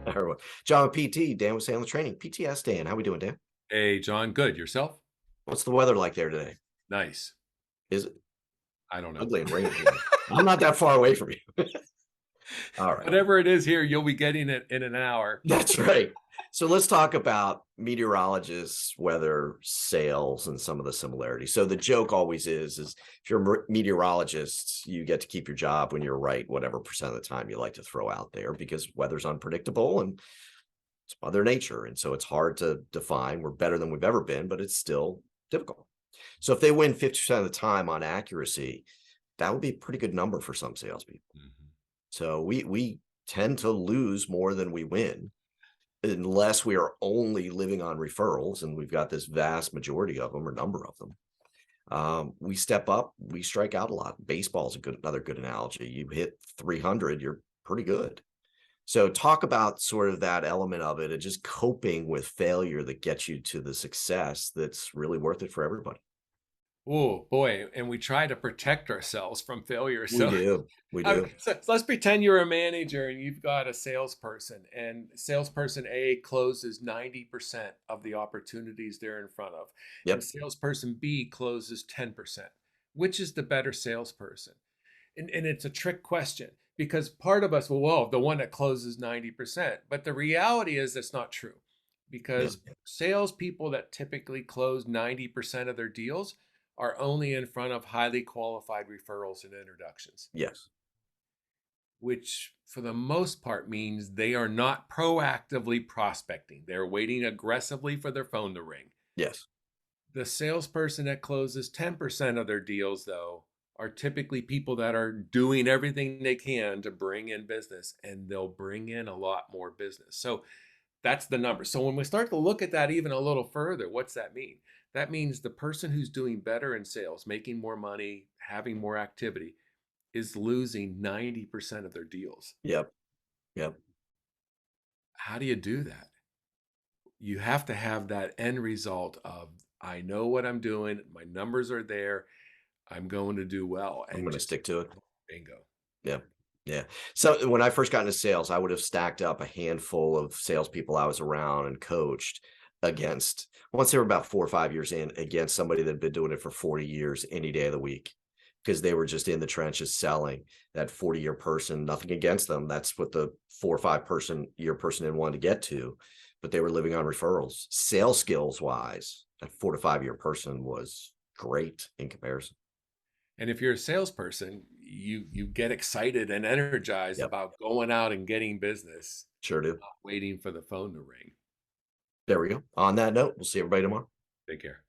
Everyone. John with PT, Dan with Sandler Training. PTS Dan, how we doing, Dan? Hey, John, good. Yourself? What's the weather like there today? Nice. Is it I don't know. ugly and rainy here? I'm not that far away from you. All right. Whatever it is here, you'll be getting it in an hour. That's right. So let's talk about meteorologists, weather, sales, and some of the similarities. So the joke always is if you're a meteorologist, you get to keep your job when you're right, whatever percent of the time you like to throw out there, because weather's unpredictable and it's Mother Nature. And so it's hard to define. We're better than we've ever been, but it's still difficult. So if they win 50% of the time on accuracy, that would be a pretty good number for some salespeople. Mhm. So we tend to lose more than we win unless we are only living on referrals, and we've got this vast majority of them or number of them. We step up, we strike out a lot. Baseball is another good analogy. You hit 300, you're pretty good. So talk about sort of that element of it and just coping with failure that gets you to the success that's really worth it for everybody. Oh boy, and we try to protect ourselves from failure. We So, do. We do. so let's pretend you're a manager and you've got a salesperson, and salesperson A closes 90% of the opportunities they're in front of, and Yep. salesperson B closes 10%. Which is the better salesperson? And it's a trick question because part of us will, well, the one that closes 90%. But the reality is that's not true Yeah. because salespeople that typically close 90% of their deals are only in front of highly qualified referrals and introductions, Yes. which for the most part means they are not proactively prospecting. They're waiting aggressively for their phone to ring. Yes. The salesperson that closes 10% of their deals, though, are typically people that are doing everything they can to bring in business, and they'll bring in a lot more business. So that's the number. So when we start to look at that even a little further, what's that mean? That means the person who's doing better in sales, making more money, having more activity, is losing 90% of their deals. Yep. Yep. How do you do that? You have to have that end result of, I know what I'm doing, my numbers are there, I'm going to do well, I'm and going to just stick to it. bingo. Yeah. Yeah. So when I first got into sales, I would have stacked up a handful of salespeople I was around and coached against, once they were about 4 or 5 years in, against somebody that had been doing it for 40 years any day of the week, because they were just in the trenches selling. That 40-year person, nothing against them. That's what the 4 or 5 year person in wanted to get to, but they were living on referrals. Sales skills wise, that 4 to 5 year person was great in comparison. And if you're a salesperson, you get excited and energized Yep. about going out and getting business, Sure do. not waiting for the phone to ring. There we go. On that note, we'll see everybody tomorrow. Take care.